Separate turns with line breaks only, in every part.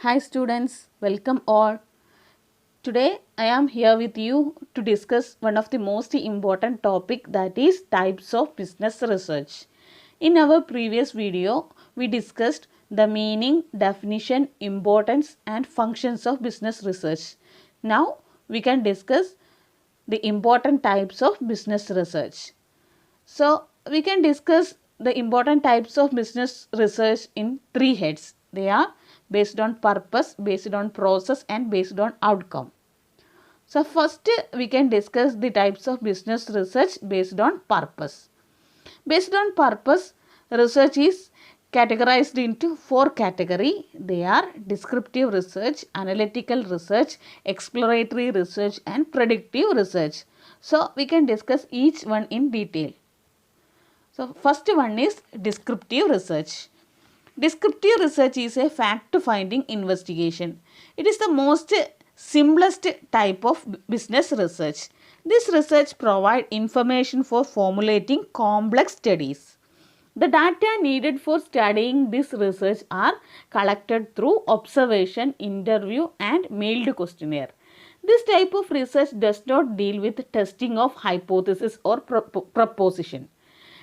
Hi students, welcome all. Today I am here with you to discuss one of the most important topic, that is types of business research. In our previous video, we discussed the meaning, definition, importance and functions of business research. Now we can discuss the important types of business research. So we can discuss the important types of business research in three heads. They are based on purpose, based on process and based on outcome. So first we can discuss the types of business research based on purpose. Based on purpose, research is categorized into four categories. They are descriptive research, analytical research, exploratory research and predictive research. So we can discuss each one in detail. So first one is descriptive research. Descriptive research is a fact-finding investigation. It is the most simplest type of business research. This research provides information for formulating complex studies. The data needed for studying this research are collected through observation, interview and mailed questionnaire. This type of research does not deal with testing of hypothesis or proposition.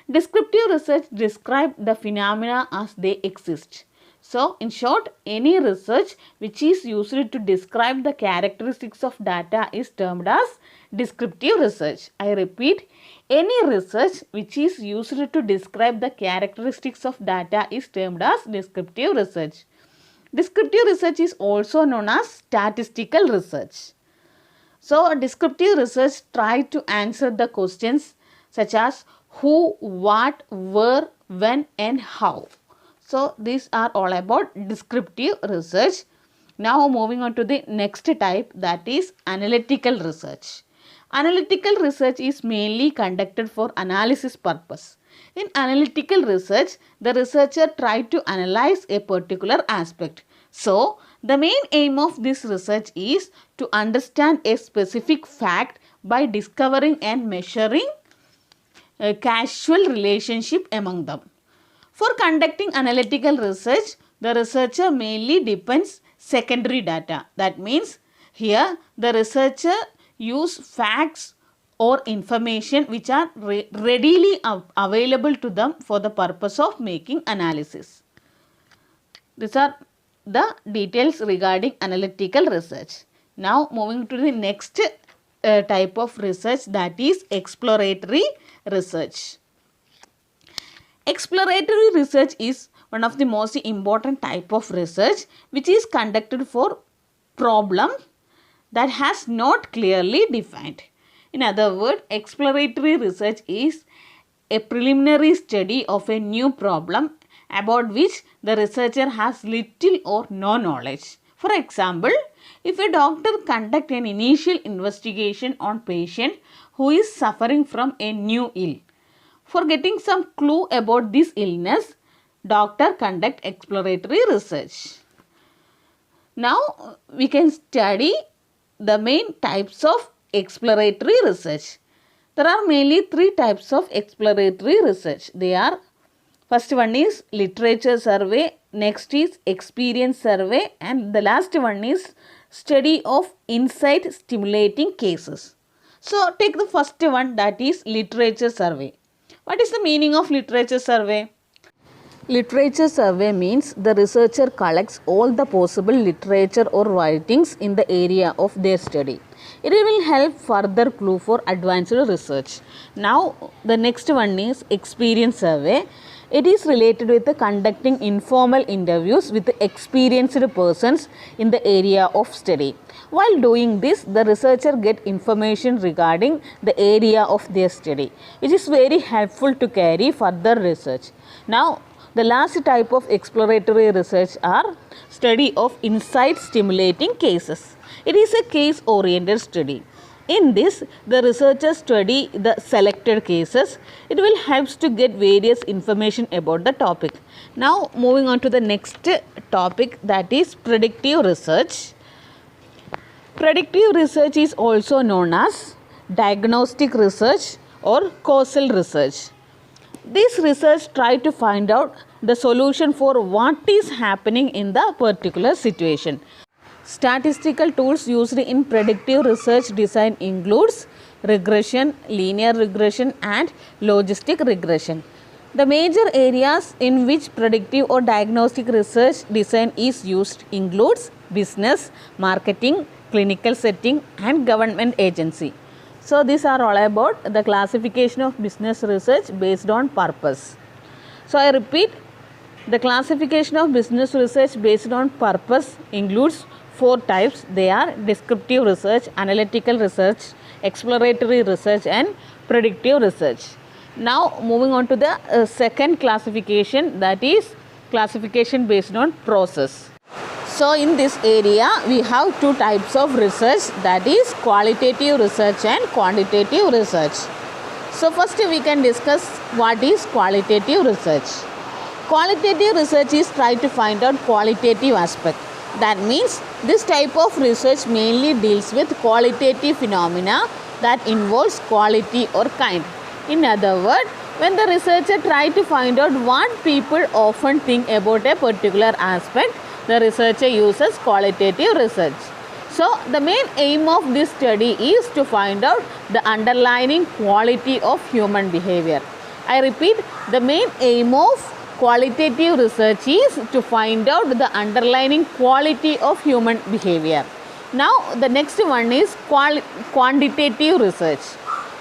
Descriptive research describes the phenomena as they exist. So, in short, any research which is used to describe the characteristics of data is termed as descriptive research. I repeat, any research which is used to describe the characteristics of data is termed as descriptive research. Descriptive research is also known as statistical research. So, descriptive research tries to answer the questions such as who, what, where, when and how. So these are all about descriptive research. Now moving on to the next type, that is analytical research. Analytical research is mainly conducted for analysis purpose. In analytical research, the researcher tries to analyze a particular aspect. So the main aim of this research is to understand a specific fact by discovering and measuring a causal relationship among them. For conducting analytical research, the researcher mainly depends secondary data. That means here the researcher use facts or information which are readily available to them for the purpose of making analysis. These are the details regarding analytical research. Now moving to the next type of research, that is exploratory research. Exploratory research is one of the most important type of research which is conducted for problem that has not clearly defined. In other words, exploratory research is a preliminary study of a new problem about which the researcher has little or no knowledge. For example, if a doctor conducts an initial investigation on patient who is suffering from a new ill, for getting some clue about this illness, doctor conduct exploratory research. Now we can study the main types of exploratory research. There are mainly three types of exploratory research. They are, first one is literature survey, next is experience survey and the last one is study of insight stimulating cases. So take the first one, that is literature survey. What is the meaning of literature survey? Literature survey means the researcher collects all the possible literature or writings in the area of their study. It will help further clue for advanced research. Now the next one is experience survey. It is related with the conducting informal interviews with experienced persons in the area of study. While doing this, the researcher gets information regarding the area of their study, which is very helpful to carry further research. Now, the last type of exploratory research are study of insight stimulating cases. It is a case-oriented study. In this, the researchers study the selected cases. It will help to get various information about the topic. Now, moving on to the next topic, that is predictive research. Predictive research is also known as diagnostic research or causal research. This research tries to find out the solution for what is happening in the particular situation. Statistical tools used in predictive research design includes regression, linear regression and logistic regression. The major areas in which predictive or diagnostic research design is used includes business, marketing, clinical setting and government agency. So these are all about the classification of business research based on purpose. So I repeat, the classification of business research based on purpose includes 4 types. They are descriptive research, analytical research, exploratory research and predictive research. Now moving on to the second classification, that is classification based on process. So in this area we have 2 types of research, that is qualitative research and quantitative research. So first we can discuss what is qualitative research. Qualitative research is try to find out qualitative aspect. That means this type of research mainly deals with qualitative phenomena that involves quality or kind. In other words, when the researcher tries to find out what people often think about a particular aspect, the researcher uses qualitative research. So, the main aim of this study is to find out the underlying quality of human behavior. I repeat, the main aim of qualitative research is to find out the underlying quality of human behavior. Now, the next one is quantitative research.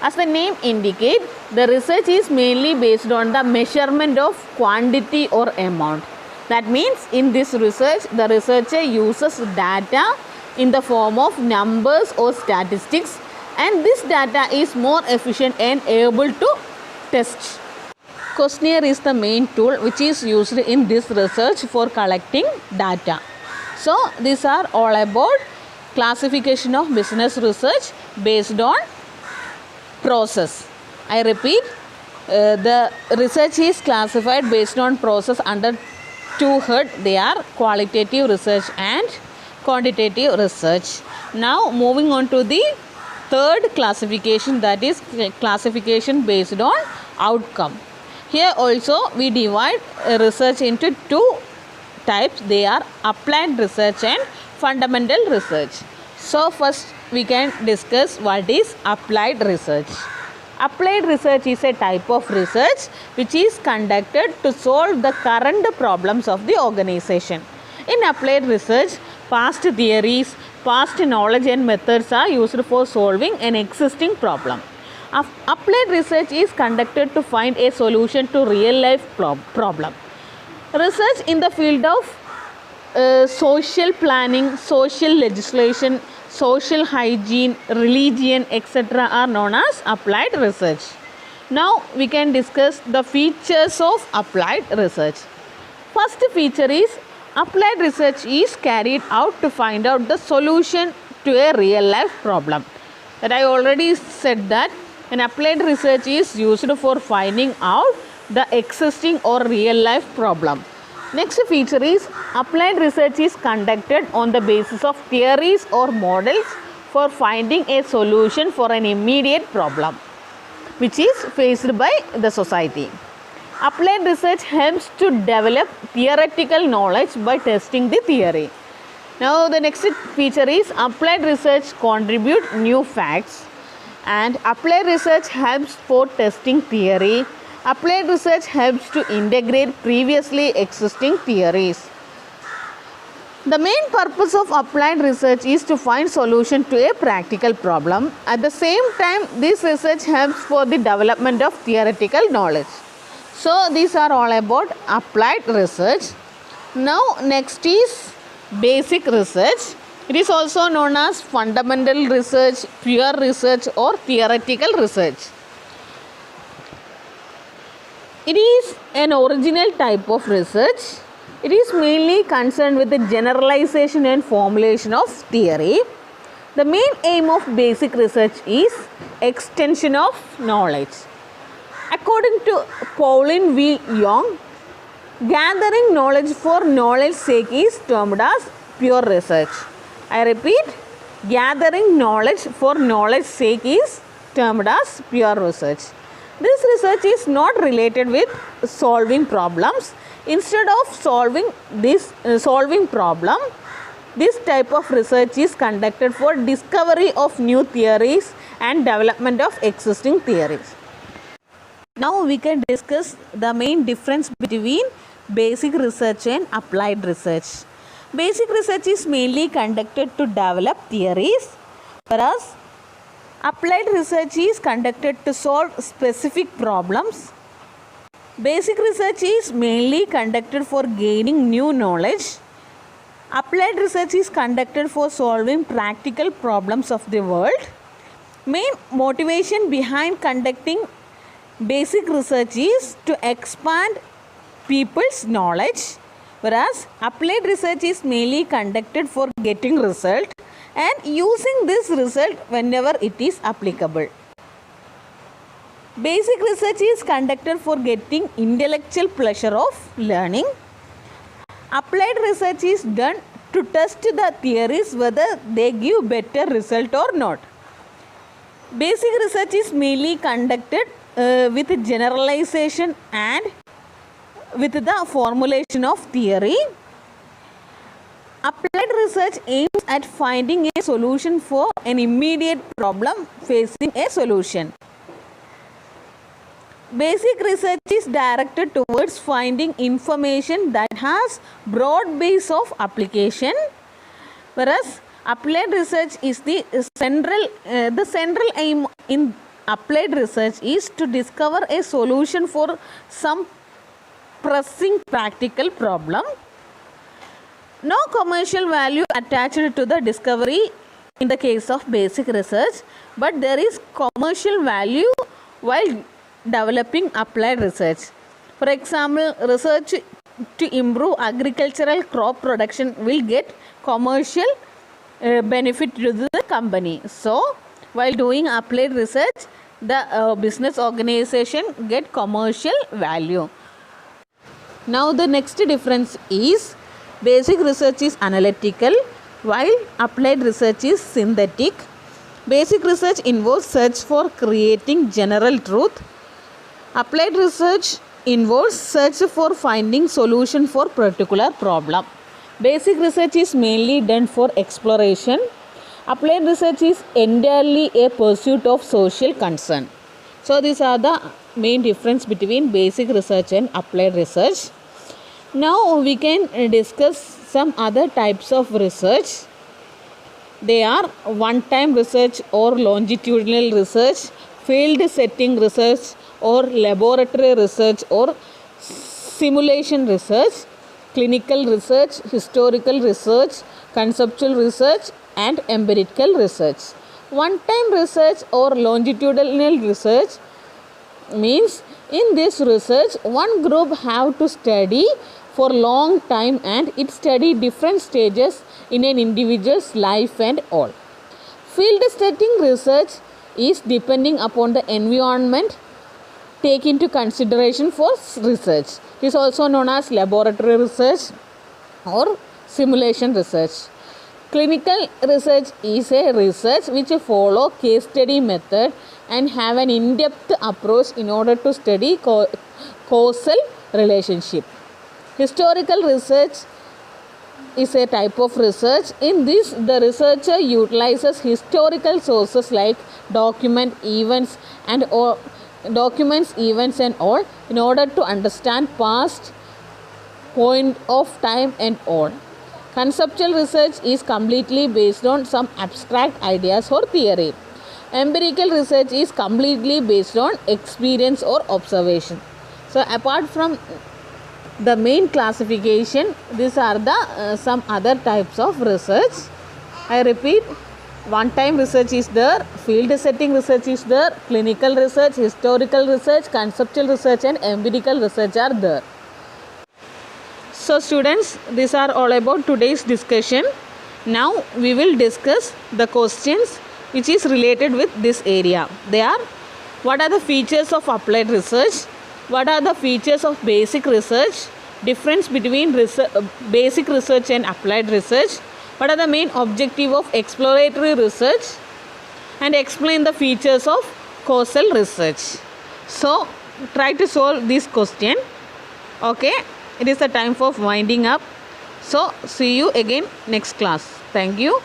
As the name indicates, the research is mainly based on the measurement of quantity or amount. That means in this research, the researcher uses data in the form of numbers or statistics, and this data is more efficient and able to test. Questionnaire is the main tool which is used in this research for collecting data. So these are all about classification of business research based on process. I repeat, the research is classified based on process under 2 heads. They are qualitative research and quantitative research. Now moving on to the third classification, that is classification based on outcome. Here also we divide research into 2 types. They are applied research and fundamental research. So first we can discuss what is applied research. Applied research is a type of research which is conducted to solve the current problems of the organization. In applied research, past theories, past knowledge and methods are used for solving an existing problem. Applied research is conducted to find a solution to real life problem. Research in the field of social planning, social legislation, social hygiene, religion, etc. are known as applied research. Now we can discuss the features of applied research. First feature is applied research is carried out to find out the solution to a real life problem. That I already said that an applied research is used for finding out the existing or real life problem. Next feature is applied research is conducted on the basis of theories or models for finding a solution for an immediate problem which is faced by the society. Applied research helps to develop theoretical knowledge by testing the theory. Now the next feature is applied research contribute new facts, and applied research helps for testing theory. Applied research helps to integrate previously existing theories. The main purpose of applied research is to find solution to a practical problem. At the same time, this research helps for the development of theoretical knowledge. So these are all about applied research. Now next is basic research. It is also known as fundamental research, pure research or theoretical research. It is an original type of research. It is mainly concerned with the generalization and formulation of theory. The main aim of basic research is extension of knowledge. According to Pauline V. Young, gathering knowledge for knowledge's sake is termed as pure research. I repeat, gathering knowledge for knowledge's sake is termed as pure research. This research is not related with solving problems. Instead of solving problem, this type of research is conducted for discovery of new theories and development of existing theories. Now we can discuss the main difference between basic research and applied research. Basic research is mainly conducted to develop theories, whereas applied research is conducted to solve specific problems. Basic research is mainly conducted for gaining new knowledge. Applied research is conducted for solving practical problems of the world. Main motivation behind conducting basic research is to expand people's knowledge, whereas applied research is mainly conducted for getting result and using this result whenever it is applicable. Basic research is conducted for getting intellectual pleasure of learning. Applied research is done to test the theories whether they give better result or not. Basic research is mainly conducted with generalization and with the formulation of theory. Applied research aims at finding a solution for an immediate problem facing a solution. Basic research is directed towards finding information that has broad base of application, whereas applied research is the central aim in applied research is to discover a solution for some pressing practical problem. No commercial value attached to the discovery in the case of basic research, but there is commercial value while developing applied research. For example, research to improve agricultural crop production will get commercial benefit to the company. So, while doing applied research, the business organization get commercial value. Now, the next difference is basic research is analytical while applied research is synthetic. Basic research involves search for creating general truth. Applied research involves search for finding solution for particular problem. Basic research is mainly done for exploration. Applied research is entirely a pursuit of social concern. So these are the main difference between basic research and applied research. Now we can discuss some other types of research. They are one-time research or longitudinal research, field setting research or laboratory research or simulation research, clinical research, historical research, conceptual research and empirical research. One-time research or longitudinal research means in this research one group have to study for long time and it study different stages in an individual's life and all. Field setting research is depending upon the environment take into consideration for research. It is also known as laboratory research or simulation research. Clinical research is a research which follow case study method and have an in-depth approach in order to study causal relationship. Historical research is a type of research. In this, the researcher utilizes historical sources like documents, events and all in order to understand past point of time and all. Conceptual research is completely based on some abstract ideas or theory. Empirical research is completely based on experience or observation. So apart from the main classification, these are the some other types of research. I repeat, one-time research is there, field setting research is there, clinical research, historical research, conceptual research and empirical research are there. So students, these are all about today's discussion. Now we will discuss the questions which is related with this area. They are: what are the features of applied research? What are the features of basic research? Difference between basic research and applied research? What are the main objective of exploratory research? And explain the features of causal research. So try to solve this question. Okay. it is the time for winding up. So see you again next class. Thank you.